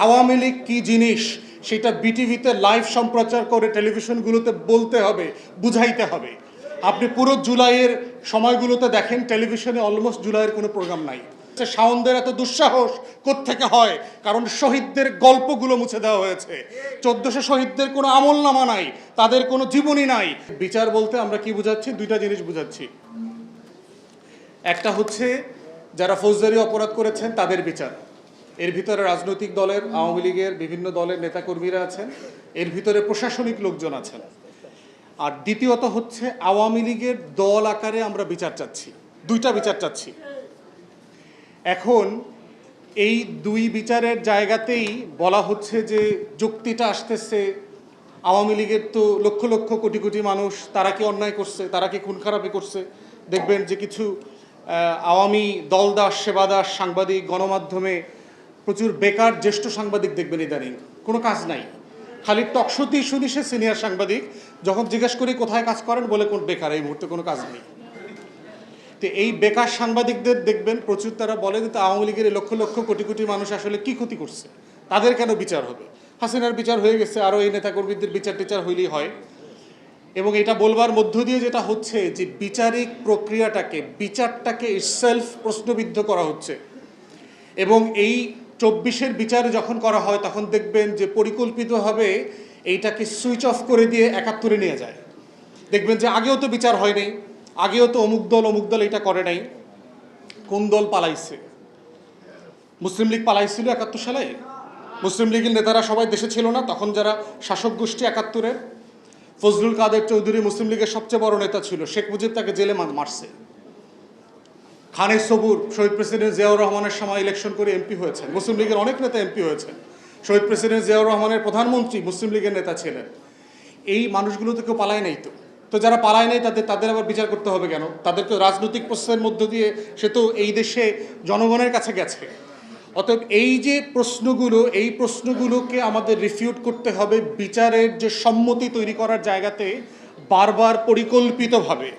আওয়ামী লীগ কী জিনিস সেটা বিটিভিতে লাইভ সম্প্রচার করে টেলিভিশনগুলোতে বলতে হবে, বুঝাইতে হবে। আপনি পুরো জুলাইয়ের সময়গুলোতে দেখেন টেলিভিশনে অলমোস্ট জুলাইয়ের কোনো প্রোগ্রাম নাই। শাওনদের এত দুঃসাহস কোত্থেকে হয়? কারণ শহীদদের গল্পগুলো মুছে দেওয়া হয়েছে। 1400 শহীদদের কোনো আমলনামা নাই, তাদের কোনো জীবনী নাই। বিচার বলতে আমরা কি বুঝাচ্ছি? দুইটা জিনিস বুঝাচ্ছি। একটা হচ্ছে যারা ফৌজদারি অপরাধ করেছেন তাদের বিচার। এর ভিতরে রাজনৈতিক দলের, আওয়ামী লীগের বিভিন্ন দলের নেতাকর্মীরা আছেন, এর ভিতরে প্রশাসনিক লোকজন আছেন। আর দ্বিতীয়ত হচ্ছে আওয়ামী লীগের দল আকারে আমরা বিচার চাচ্ছি, দুইটা বিচার চাচ্ছি। এখন এই দুই বিচারের জায়গাতেই বলা হচ্ছে যে যুক্তিটা আসতেছে আওয়ামী লীগের তো লক্ষ লক্ষ কোটি কোটি মানুষ, তারা কি অন্যায় করছে, তারা কি খুন খারাপি করছে। দেখবেন যে কিছু আওয়ামী দলদাস, সেবাদাস সাংবাদিক, গণমাধ্যমে প্রচুর বেকার জ্যেষ্ঠ সাংবাদিক দেখবেন ইদানিং, কোনো কাজ নাই, খালি টকশোতেই শুনি সে সিনিয়র সাংবাদিক। যখন জিজ্ঞেস করি কোথায় কাজ করেন, বলে কোন বেকার, এই মুহূর্তে কোনো কাজ নেই। তো এই বেকার সাংবাদিকদের দেখবেন প্রচুর, তারা বলে কিন্তু আওয়ামী লীগের লক্ষ লক্ষ কোটি কোটি মানুষ আসলে কি ক্ষতি করছে, তাদের কেন বিচার হবে? হাসিনার বিচার হয়ে গেছে, আরও এই নেতাকর্মীদের বিচার টিচার হইলেই হয়। এবং এটা বলবার মধ্য দিয়ে যেটা হচ্ছে যে বিচারিক প্রক্রিয়াটাকে, বিচারটাকে ইটসেলফ প্রশ্নবিদ্ধ করা হচ্ছে। এবং এই 24-এর বিচার যখন করা হয় তখন দেখবেন যে পরিকল্পিতভাবে এইটাকে সুইচ অফ করে দিয়ে 71-এ নিয়ে যায়। দেখবেন যে আগেও তো বিচার হয় নাই, আগেও তো অমুক দল এটা করে নাই। কোন দল পালাইছে? মুসলিম লীগ পালাইছিল 71 সালে। মুসলিম লীগের নেতারা সবাই দেশে ছিল না তখন, যারা শাসক গোষ্ঠী 71-এর। ফজলুল কাদের চৌধুরী মুসলিম লীগের সবচেয়ে বড় নেতা ছিল, শেখ মুজিব তাকে জেলে মারছে। খানে সবুর শহীদ প্রেসিডেন্ট জিয়াউর রহমানের সময় ইলেকশন করে এমপি হয়েছেন, মুসলিম লীগের অনেক নেতা এমপি হয়েছেন। শহীদ প্রেসিডেন্ট জিয়াউর রহমানের প্রধানমন্ত্রী মুসলিম লীগের নেতা ছিলেন। এই মানুষগুলো তো কেউ পালায় নাই। তো যারা পালায় নাই তাদের আবার বিচার করতে হবে কেন? তাদের তো রাজনৈতিক প্রশ্নের মধ্য দিয়ে সে তো এই দেশে জনগণের কাছে গেছে। অতএব এই যে প্রশ্নগুলো, এই প্রশ্নগুলোকে আমাদের রিফিউট করতে হবে বিচারের যে সম্মতি তৈরি করার জায়গাতে, বারবার পরিকল্পিতভাবে।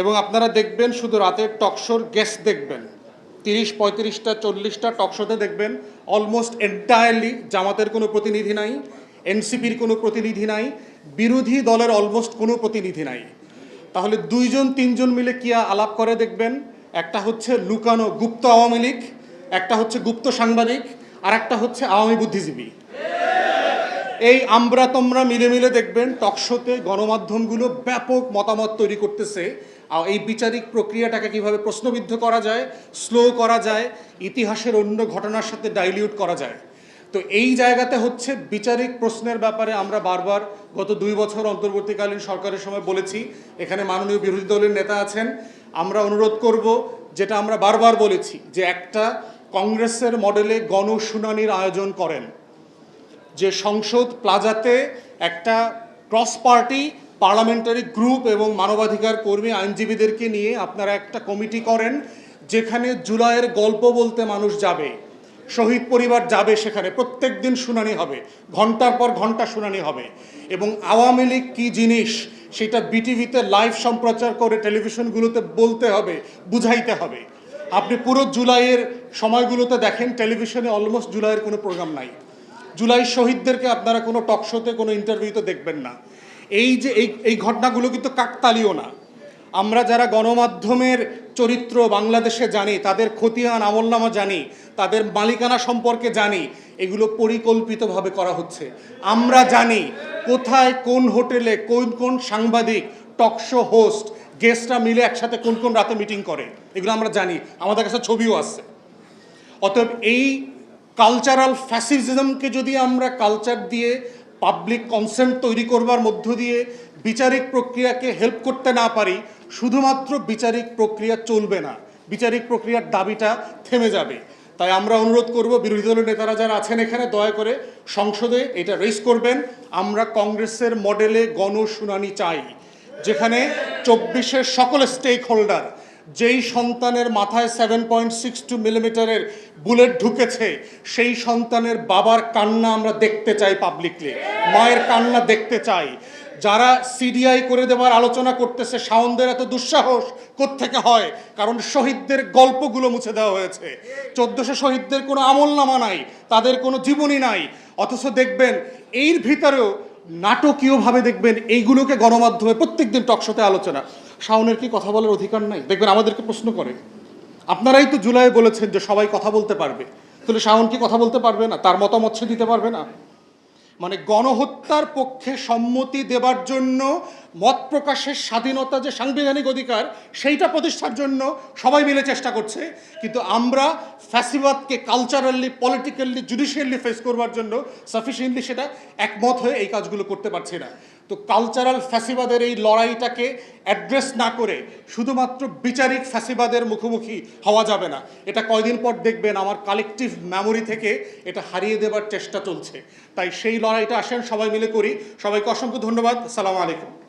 এবং আপনারা দেখবেন শুধু রাতের টকশোর গেস্ট দেখবেন, 30, 35টা 40টা টকশোতে দেখবেন অলমোস্ট এন্টায়ারলি জামাতের কোনো প্রতিনিধি নাই, এনসিপির কোনো প্রতিনিধি নাই, বিরোধী দলের অলমোস্ট কোনো প্রতিনিধি নাই। তাহলে 2-3 জন মিলে কি আলাপ করে দেখবেন, একটা হচ্ছে লুকানো গুপ্ত আওয়ামী লীগ, একটা হচ্ছে গুপ্ত সাংবাদিক, আর একটা হচ্ছে আওয়ামী বুদ্ধিজীবী। এই আমরা তোমরা মিলে মিলে দেখবেন টকশোতে গণমাধ্যমগুলো ব্যাপক মতামত তৈরি করতেছে এই বিচারিক প্রক্রিয়াটাকে কিভাবে প্রশ্নবিদ্ধ করা যায়, স্লো করা যায়, ইতিহাসের অন্য ঘটনার সাথে ডাইলিউট করা যায়। তো এই জায়গাতে হচ্ছে বিচারিক প্রশ্নের ব্যাপারে আমরা বারবার গত 2 বছর অন্তর্বর্তীকালীন সরকারের সময় বলেছি, এখানে মাননীয় বিরোধী দলের নেতা আছেন, আমরা অনুরোধ করব যেটা আমরা বারবার বলেছি যে একটা কংগ্রেসের মডেলে গণশুনানির আয়োজন করেন, যে সংসদ প্লাজাতে একটা ক্রস পার্টি পার্লামেন্টারি গ্রুপ এবং মানবাধিকার কর্মী আইনজীবীদেরকে নিয়ে আপনারা একটা কমিটি করেন, যেখানে জুলাইয়ের গল্প বলতে মানুষ যাবে, শহীদ পরিবার যাবে, সেখানে প্রত্যেক দিন শুনানি হবে, ঘন্টার পর ঘন্টা শুনানি হবে। এবং আওয়ামী লীগ কী জিনিস সেটা বিটিভিতে লাইভ সম্প্রচার করে টেলিভিশনগুলোতে বলতে হবে, বুঝাইতে হবে। আপনি পুরো জুলাইয়ের সময়গুলোতে দেখেন টেলিভিশনে অলমোস্ট জুলাইয়ের কোনো প্রোগ্রাম নাই। জুলাই শহীদদেরকে আপনারা কোনো টকশোতে, কোনো ইন্টারভিউতে দেখবেন না। এই যে এই ঘটনাগুলো কিন্তু কাকতালীয় না। আমরা যারা গণমাধ্যমের চরিত্র বাংলাদেশে জানি, তাদের খতিয়ান আমলনামা জানি, তাদের মালিকানা সম্পর্কে জানি, এগুলো পরিকল্পিতভাবে করা হচ্ছে। আমরা জানি কোথায়, কোন হোটেলে, কোন সাংবাদিক, টকশো হোস্ট, গেস্টরা মিলে একসাথে কোন রাতে মিটিং করে, এগুলো আমরা জানি, আমাদের কাছে ছবিও আছে। অতএব এই কালচারাল ফ্যাসিজমকে যদি আমরা কালচার দিয়ে পাবলিক কনসেন্ট তৈরি করবার মধ্য দিয়ে বিচারিক প্রক্রিয়াকে হেল্প করতে না পারি, শুধুমাত্র বিচারিক প্রক্রিয়া চলবে না, বিচারিক প্রক্রিয়ার দাবিটা থেমে যাবে। তাই আমরা অনুরোধ করব বিরোধী দলের নেতারা যারা আছেন এখানে, দয়া করে সংসদে এটা রেজ করবেন। আমরা কংগ্রেসের মডেলে গণশুনানি চাই, যেখানে 24-এর সকল স্টেক হোল্ডার, যেই সন্তানের মাথায় 7.62 মিলিমিটারের বুলেট ঢুকেছে, সেই সন্তানের বাবার কান্না আমরা দেখতে চাই পাবলিকলি, মায়ের কান্না দেখতে চাই। যারা সিডিআই করে দেওয়ার আলোচনা করতেছে, শাওনদের এত দুঃসাহস কোত্থেকে হয়? কারণ শহীদদের গল্পগুলো মুছে দেওয়া হয়েছে। 1400 শহীদদের কোনো আমলনামা নাই, তাদের কোনো জীবনী নাই, অথচ দেখবেন এর ভিতরেও নাটকীয়ভাবে দেখবেন এইগুলোকে গণমাধ্যমে প্রত্যেকদিন টকশোতে আলোচনা। শাওনের কি কথা বলার অধিকার নাই? দেখবেন আমাদেরকে প্রশ্ন করে, আপনারাই তো জুলাই বলেছেন যে সবাই কথা বলতে পারবে, তাহলে শাওন কি কথা বলতে পারবে না? তার মতামত সে দিতে পারবে না? মানে গণহত্যার পক্ষে সম্মতি দেবার জন্য মত প্রকাশের স্বাধীনতা যে সাংবিধানিক অধিকার, সেইটা প্রতিষ্ঠার জন্য সবাই মিলে চেষ্টা করছে, কিন্তু আমরা ফ্যাসিবাদকে কালচারালি, পলিটিক্যালি, জুডিশিয়ালি ফেস করবার জন্য সাফিসিয়েন্টলি সেটা একমত হয়ে এই কাজগুলো করতে পারছি না। তো কালচারাল ফ্যাসিবাদের এই লড়াইটাকে অ্যাড্রেস না করে শুধুমাত্র বিচারিক ফ্যাসিবাদের মুখোমুখি হওয়া যাবে না। এটা কয়দিন পর দেখবেন আমার কালেকটিভ মেমোরি থেকে এটা হারিয়ে দেবার চেষ্টা চলছে। তাই সেই লড়াইটা আসেন সবাই মিলে করি। সবাইকে অসংখ্য ধন্যবাদ। আসসালামু আলাইকুম।